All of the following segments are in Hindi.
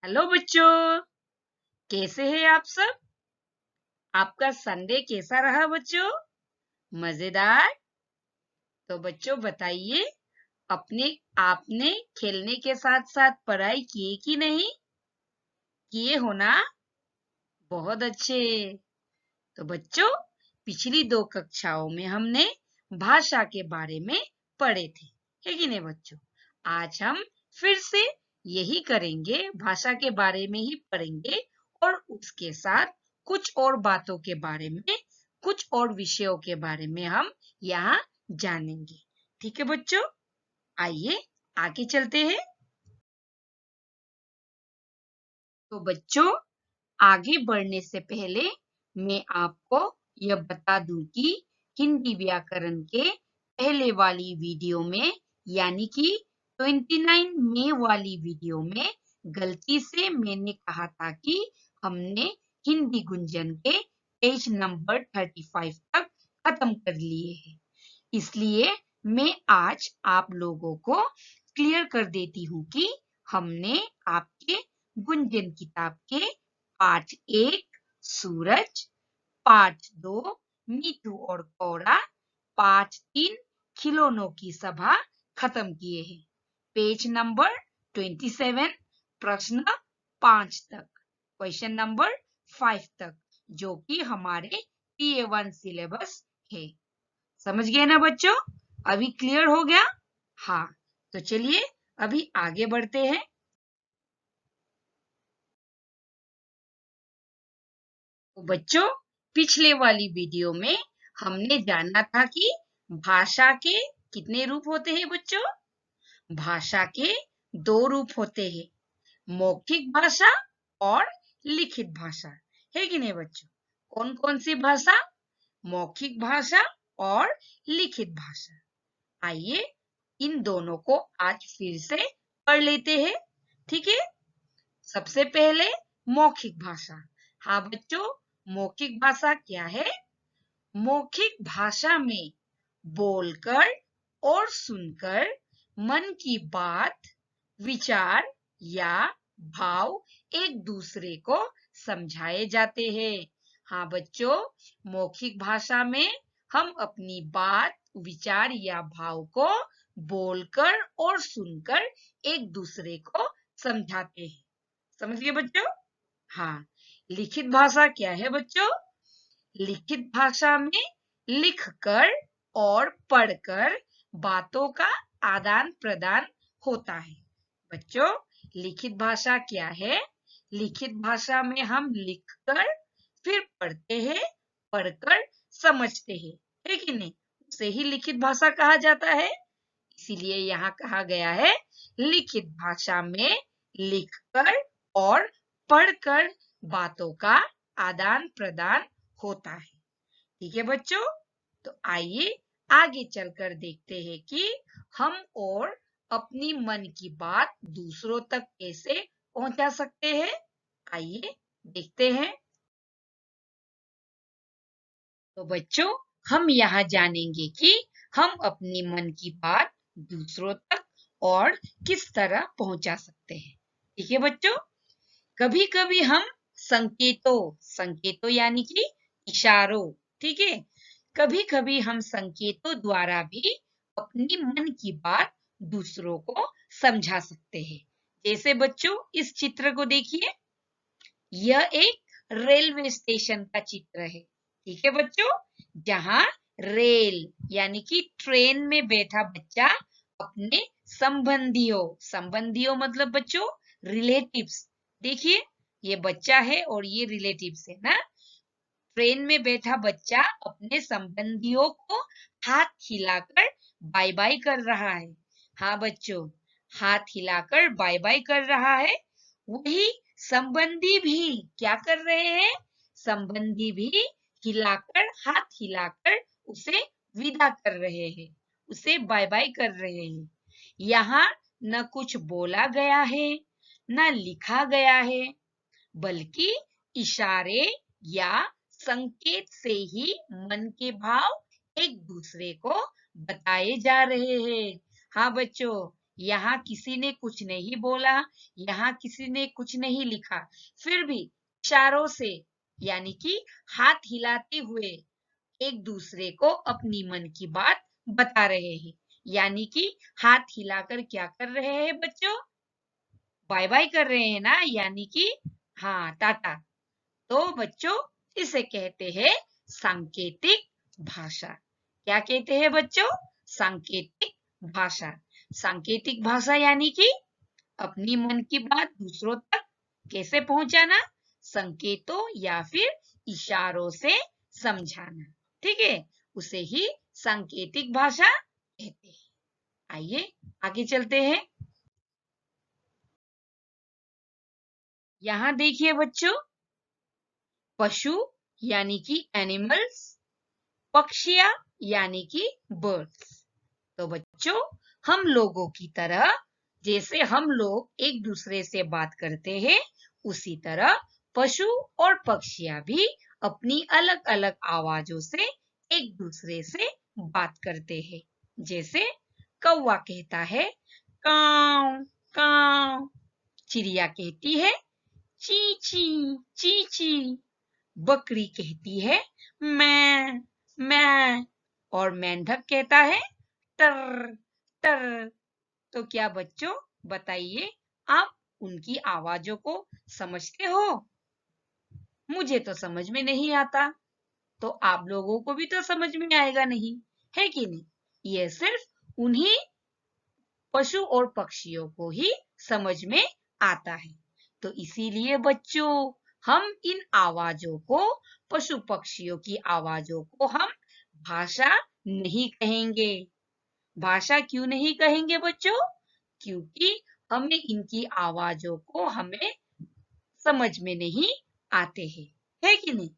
हेलो बच्चों, कैसे हैं आप सब? आपका संडे कैसा रहा बच्चों? मजेदार? तो बच्चों बताइए, अपने आपने खेलने के साथ साथ पढ़ाई किए कि नहीं? किए हो ना? बहुत अच्छे। तो बच्चों, पिछली 2 कक्षाओं में हमने भाषा के बारे में पढ़े थे, है कि नहीं बच्चों? आज हम फिर से यही करेंगे, भाषा के बारे में ही पढ़ेंगे और उसके साथ कुछ और बातों के बारे में, कुछ और विषयों के बारे में हम यहाँ जानेंगे। ठीक है बच्चों, आइए आगे चलते हैं। तो बच्चों, आगे बढ़ने से पहले मैं आपको यह बता दूं कि हिंदी व्याकरण के पहले वाली वीडियो में यानी कि 29 मई वाली वीडियो में गलती से मैंने कहा था कि हमने हिंदी गुंजन के पेज नंबर 35 तक खत्म कर लिए हैं। इसलिए मैं आज आप लोगों को क्लियर कर देती हूँ कि हमने आपके गुंजन किताब के पाठ 1 सूरज, पाठ 2 मीठू और कौड़ा, पाठ 3 खिलौनों की सभा खत्म किए हैं। पेज नंबर 27, प्रश्न 5 तक, क्वेश्चन नंबर 5 तक, जो कि हमारे PA1 सिलेबस है। समझ गए ना बच्चों? अभी क्लियर हो गया? हाँ, तो चलिए अभी आगे बढ़ते हैं। तो बच्चों, पिछले वाली वीडियो में हमने जाना था कि भाषा के कितने रूप होते हैं बच्चों? भाषा के 2 रूप होते हैं, मौखिक भाषा और लिखित भाषा, है कि नहीं बच्चों? कौन कौन सी भाषा? मौखिक भाषा और लिखित भाषा। आइए इन दोनों को आज फिर से पढ़ लेते हैं। ठीक है, सबसे पहले मौखिक भाषा। हाँ बच्चों, मौखिक भाषा क्या है? मौखिक भाषा में बोलकर और सुनकर मन की बात, विचार या भाव एक दूसरे को समझाए जाते हैं। हाँ बच्चों, मौखिक भाषा में हम अपनी बात, विचार या भाव को बोलकर और सुनकर एक दूसरे को समझाते हैं। समझ गए बच्चों? हाँ, लिखित भाषा क्या है बच्चों? लिखित भाषा में लिखकर और पढ़कर बातों का आदान प्रदान होता है। बच्चों, लिखित भाषा क्या है? लिखित भाषा में हम लिखकर फिर पढ़ते हैं, पढ़कर समझते हैं, है कि नहीं? उसे ही लिखित भाषा कहा जाता है। इसीलिए यहाँ कहा गया है, लिखित भाषा में लिखकर और पढ़कर बातों का आदान प्रदान होता है। ठीक है बच्चों, तो आइए आगे चलकर देखते हैं कि हम और अपनी मन की बात दूसरों तक कैसे पहुंचा सकते हैं। आइए देखते हैं। तो बच्चों, हम यहाँ जानेंगे कि हम अपनी मन की बात दूसरों तक और किस तरह पहुंचा सकते हैं। ठीक है बच्चों, कभी कभी हम संकेतों संकेतों यानी कि इशारों, ठीक है, कभी कभी हम संकेतों द्वारा भी अपनी मन की बात दूसरों को समझा सकते हैं। जैसे बच्चों, इस चित्र को देखिए, यह एक रेलवे स्टेशन का चित्र है। ठीक है बच्चों, जहां रेल यानी कि ट्रेन में बैठा बच्चा अपने संबंधियों, संबंधियों मतलब बच्चों रिलेटिव्स, देखिए ये बच्चा है और ये रिलेटिव्स है ना। ट्रेन में बैठा बच्चा अपने संबंधियों को हाथ हिलाकर बाय बाय कर रहा है। हाँ बच्चों, हाथ हिलाकर बाय बाय कर रहा है। वही संबंधी भी क्या कर रहे हैं? संबंधी भी हिलाकर, हाथ हिलाकर उसे विदा कर रहे हैं, उसे बाय बाय कर रहे हैं। यहाँ न कुछ बोला गया है, न लिखा गया है, बल्कि इशारे या संकेत से ही मन के भाव एक दूसरे को बताए जा रहे हैं। हाँ बच्चों, यहाँ किसी ने कुछ नहीं बोला, यहाँ किसी ने कुछ नहीं लिखा, फिर भी इशारों से यानी कि हाथ हिलाते हुए एक दूसरे को अपनी मन की बात बता रहे हैं। यानी कि हाथ हिलाकर क्या कर रहे हैं बच्चों? बाय बाय कर रहे हैं ना, यानी कि हाँ, टाटा। तो बच्चों इसे कहते हैं सांकेतिक भाषा। क्या कहते हैं बच्चों? सांकेतिक भाषा। सांकेतिक भाषा यानी कि अपनी मन की बात दूसरों तक कैसे पहुंचाना? संकेतों या फिर इशारों से समझाना। ठीक है, उसे ही सांकेतिक भाषा कहते हैं। आइए आगे चलते हैं। यहाँ देखिए बच्चों, पशु यानी कि एनिमल्स, पक्षियां यानी कि बर्ड्स। तो बच्चों हम लोगों की तरह जैसे हम लोग एक दूसरे से बात करते हैं, उसी तरह पशु और पक्षियां भी अपनी अलग अलग आवाजों से एक दूसरे से बात करते हैं। जैसे कौवा कहता है काव काव, चिड़िया कहती है ची ची ची ची, बकरी कहती है मैं मैं, और मेंढक कहता है टर टर। तो क्या बच्चों बताइए, आप उनकी आवाजों को समझते हो? मुझे तो समझ में नहीं आता, तो आप लोगों को भी तो समझ में आएगा नहीं, है कि नहीं? ये सिर्फ उन्हीं पशु और पक्षियों को ही समझ में आता है। तो इसीलिए बच्चों हम इन आवाजों को, पशु पक्षियों की आवाजों को हम भाषा नहीं कहेंगे। भाषा क्यों नहीं कहेंगे बच्चों? क्योंकि हमें इनकी आवाजों को हमें समझ में नहीं आते हैं, है कि नहीं?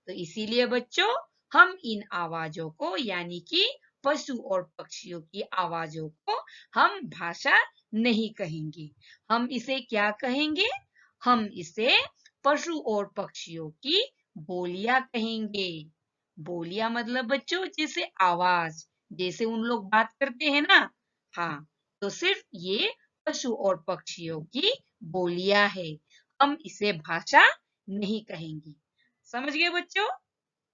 तो इसीलिए बच्चों हम इन आवाजों को यानी कि पशु और पक्षियों की आवाजों को हम भाषा नहीं कहेंगे। हम इसे क्या कहेंगे? हम इसे पशु और पक्षियों की बोलियां कहेंगे। बोलियां मतलब बच्चों जैसे आवाज, जैसे उन लोग बात करते हैं ना, हाँ, तो सिर्फ ये पशु और पक्षियों की बोलियां है। हम इसे भाषा नहीं कहेंगे। समझ गए बच्चों?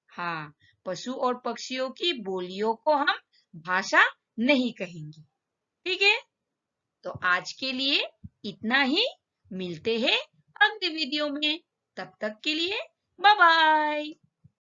हाँ, पशु और पक्षियों की बोलियों को हम भाषा नहीं कहेंगे। ठीक है, तो आज के लिए इतना ही। मिलते हैं अगले वीडियो में। तब तक के लिए बाय बाय।